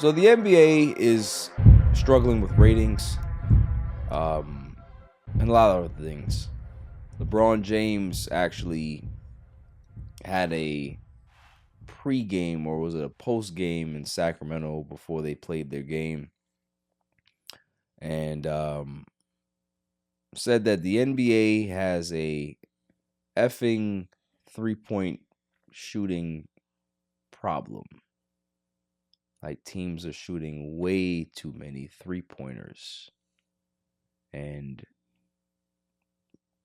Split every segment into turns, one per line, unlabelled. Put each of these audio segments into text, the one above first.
So the NBA is struggling with ratings, and a lot of other things. LeBron James actually had a pre-game, or was it a post-game in Sacramento before they played their game, and said that the NBA has a effing three-point shooting problem. Like, teams are shooting way too many three-pointers. And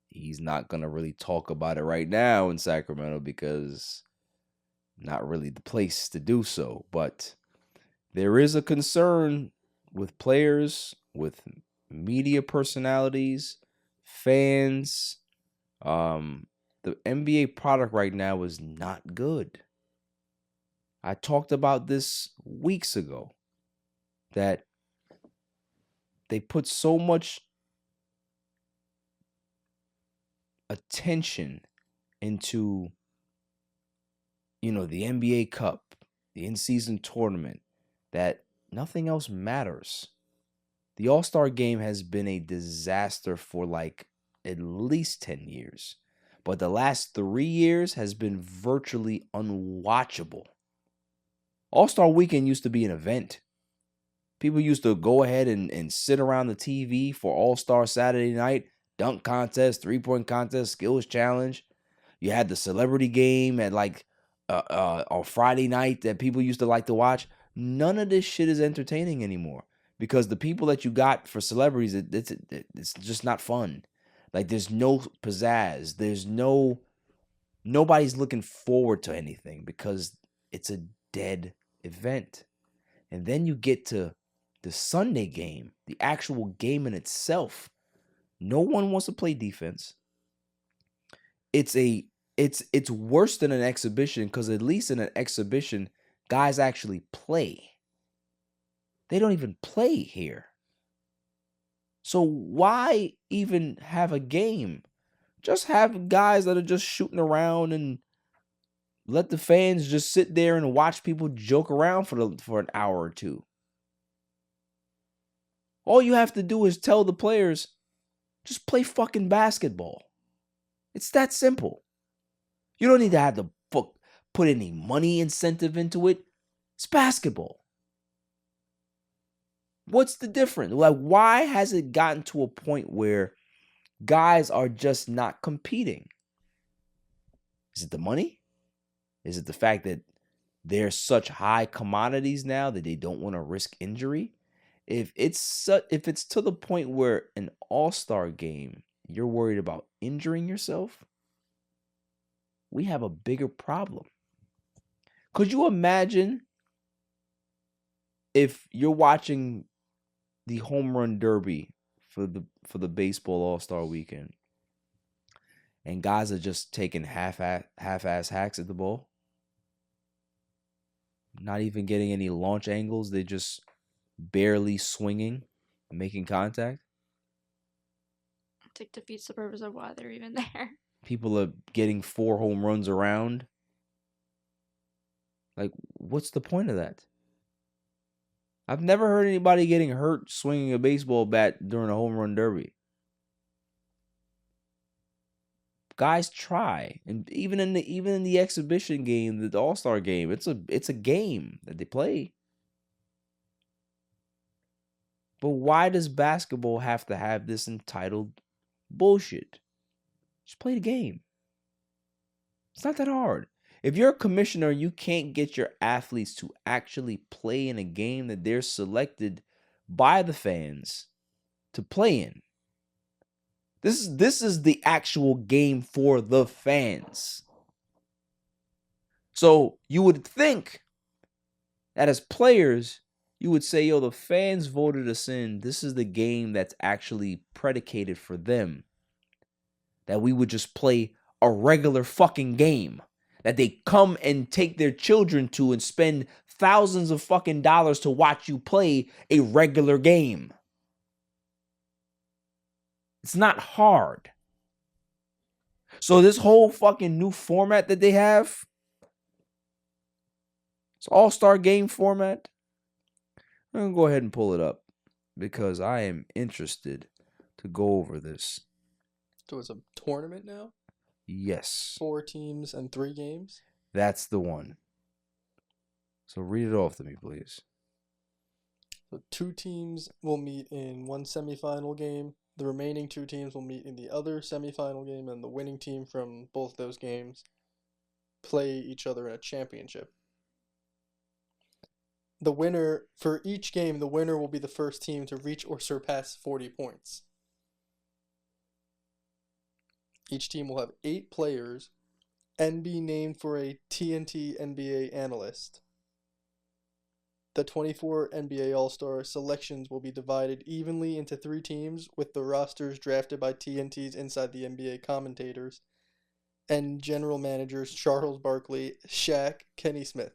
he's not going to really talk about it right now in Sacramento because not really the place to do so. But there is a concern with players, with media personalities, fans. The NBA product right now is not good. I talked about this weeks ago, that they put so much attention into, the NBA Cup, the in-season tournament, that nothing else matters. The All-Star game has been a disaster for like at least 10 years. But the last 3 years has been virtually unwatchable. All-Star weekend used to be an event. People used to go ahead and sit around the TV for All-Star Saturday night, dunk contest, three-point contest, skills challenge. You had the celebrity game at like on Friday night that people used to like to watch. None of this shit is entertaining anymore because the people that you got for celebrities, it's just not fun. Like, there's no pizzazz. Nobody's looking forward to anything because it's a dead event. And then you get to the Sunday game, the actual game in itself. No one wants to play defense. It's worse than an exhibition, because at least in an exhibition, guys actually play. They don't even play here. So why even have a game? Just have guys that are just shooting around and let the fans just sit there and watch people joke around for an hour or two. All you have to do is tell the players, just play fucking basketball. It's that simple. You don't need to have to put any money incentive into it. It's basketball. What's the difference? Like, why has it gotten to a point where guys are just not competing? Is it the money? Is it the fact that they're such high commodities now that they don't want to risk injury? If it's to the point where an all-star game, you're worried about injuring yourself, we have a bigger problem. Could you imagine if you're watching the home run derby for the baseball all-star weekend and guys are just taking half-ass hacks at the ball, not even getting any launch angles, they just barely swinging and making contact?
It defeats the purpose of why they're even there.
People are getting 4 home runs around. Like, what's the point of that? I've never heard anybody getting hurt swinging a baseball bat during a home run derby. Guys try, and even in the exhibition game, the All-Star game, it's a game that they play. But why does basketball have to have this entitled bullshit? Just play the game. It's not that hard. If you're a commissioner, you can't get your athletes to actually play in a game that they're selected by the fans to play in. This is the actual game for the fans. So you would think that as players, you would say, yo, the fans voted us in. This is the game that's actually predicated for them. That we would just play a regular fucking game that they come and take their children to and spend thousands of fucking dollars to watch you play a regular game. It's not hard. So this whole fucking new format that they have, it's all-star game format. I'm going to go ahead and pull it up because I am interested to go over this.
So it's a tournament now?
Yes.
4 teams and 3 games?
That's the one. So read it off to me, please.
So 2 teams will meet in one semifinal game. The remaining 2 teams will meet in the other semifinal game, and the winning team from both those games play each other in a championship. The winner, for each game, the winner will be the first team to reach or surpass 40 points. Each team will have 8 players and be named for a TNT NBA analyst. The 24 NBA All-Star selections will be divided evenly into 3 teams, with the rosters drafted by TNT's Inside the NBA commentators and general managers Charles Barkley, Shaq, Kenny Smith.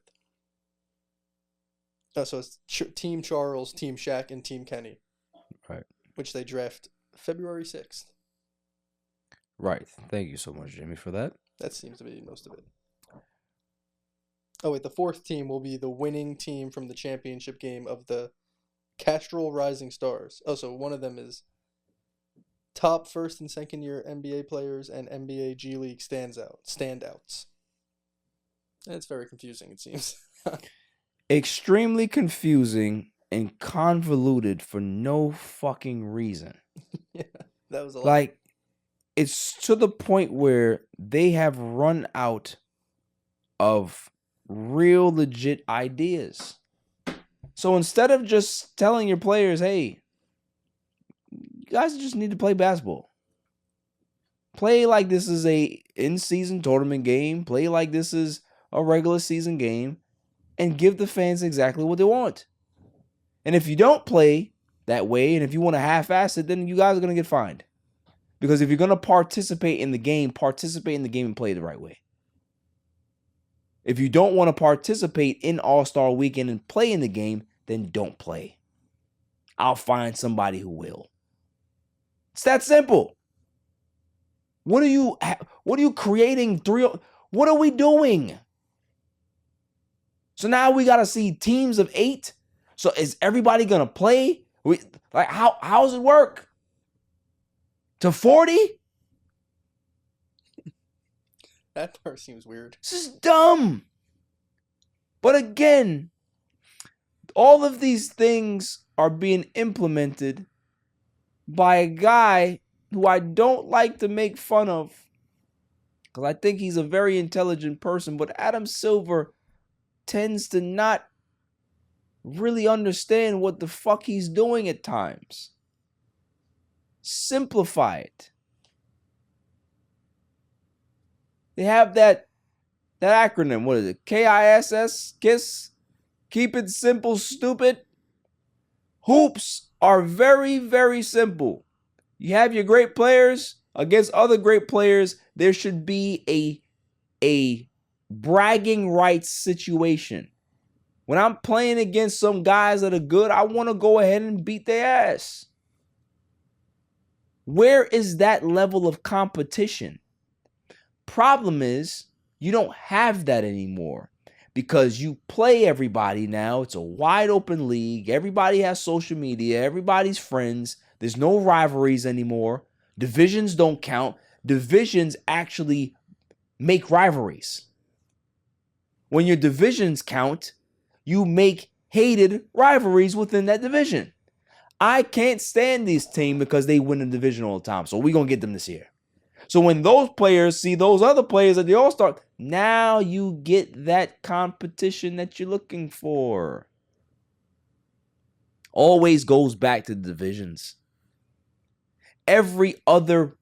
So it's Team Charles, Team Shaq, and Team Kenny.
Right.
Which they draft February 6th.
Right. Thank you so much, Jimmy, for that.
That seems to be most of it. Oh, wait, the 4th team will be the winning team from the championship game of the Castrol Rising Stars. Oh, so one of them is top first and second year NBA players and NBA G League standouts. And it's very confusing, it seems.
Extremely confusing and convoluted for no fucking reason.
Yeah, that was a lot.
Like, it's to the point where they have run out of real legit ideas. So instead of just telling your players, hey, you guys just need to play basketball. Play like this is a in-season tournament game. Play like this is a regular season game. And give the fans exactly what they want. And if you don't play that way, and if you want to half-ass it, then you guys are going to get fined. Because if you're going to participate in the game and play it the right way. If you don't want to participate in All-Star Weekend and play in the game, then don't play. I'll find somebody who will. It's that simple. What are you creating? What are we doing? So now we got to see teams of 8. So is everybody going to play? How does it work? To 40?
That part seems weird.
This is dumb. But again, all of these things are being implemented by a guy who I don't like to make fun of because I think he's a very intelligent person, but Adam Silver tends to not really understand what the fuck he's doing at times. Simplify it. They have that acronym. What is it? KISS? KISS? Keep it simple, stupid. Hoops are very, very simple. You have your great players against other great players. There should be a bragging rights situation. When I'm playing against some guys that are good, I want to go ahead and beat their ass. Where is that level of competition? Problem is, you don't have that anymore because you play everybody now. It's a wide open league. Everybody has social media. Everybody's friends. There's no rivalries anymore. Divisions don't count. Divisions actually make rivalries. When your divisions count, you make hated rivalries within that division. I can't stand this team because they win the division all the time. So we're going to get them this year. So when those players see those other players at the All-Star, now you get that competition that you're looking for. Always goes back to the divisions. Every other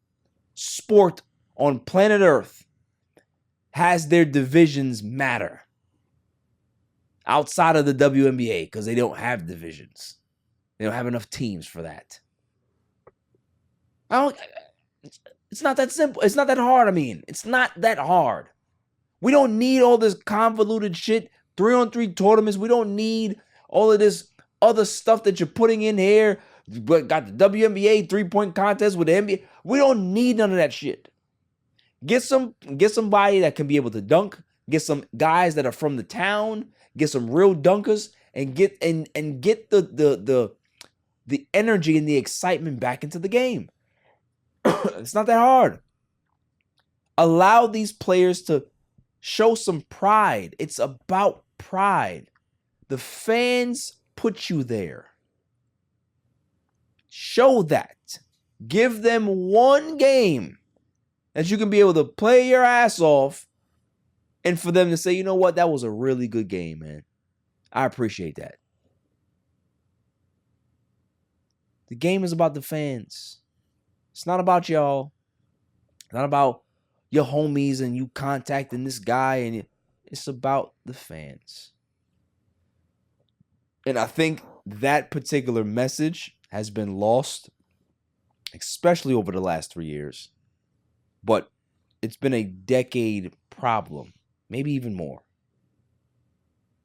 sport on planet Earth has their divisions matter. Outside of the WNBA, because they don't have divisions. They don't have enough teams for that. It's not that simple. It's not that hard. It's not that hard. We don't need all this convoluted shit. 3-on-3 tournaments. We don't need all of this other stuff that you're putting in here. Got the WNBA 3-point contest with the NBA. We don't need none of that shit. Get somebody that can be able to dunk. Get some guys that are from the town. Get some real dunkers and get the energy and the excitement back into the game. It's not that hard. Allow these players to show some pride. It's about pride. The fans put you there. Show that. Give them one game that you can be able to play your ass off and for them to say, you know what, that was a really good game, man. I appreciate that. The game is about the fans. It's not about y'all. It's not about your homies and you contacting this guy. And it's about the fans. And I think that particular message has been lost, especially over the last 3 years. But it's been a decade problem, maybe even more.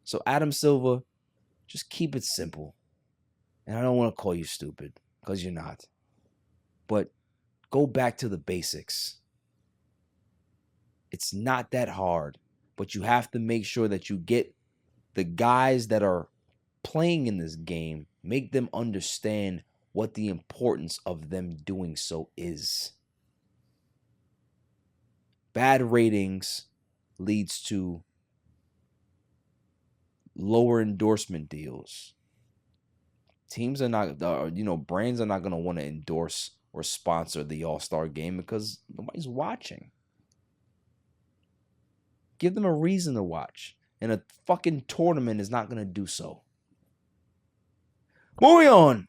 So Adam Silver, just keep it simple. And I don't want to call you stupid, because you're not. But go back to the basics. It's not that hard, but you have to make sure that you get the guys that are playing in this game, make them understand what the importance of them doing so is. Bad ratings leads to lower endorsement deals. Teams are not, brands are not going to want to endorse or sponsor the All-Star game because nobody's watching. Give them a reason to watch. And a fucking tournament is not going to do so. Moving on.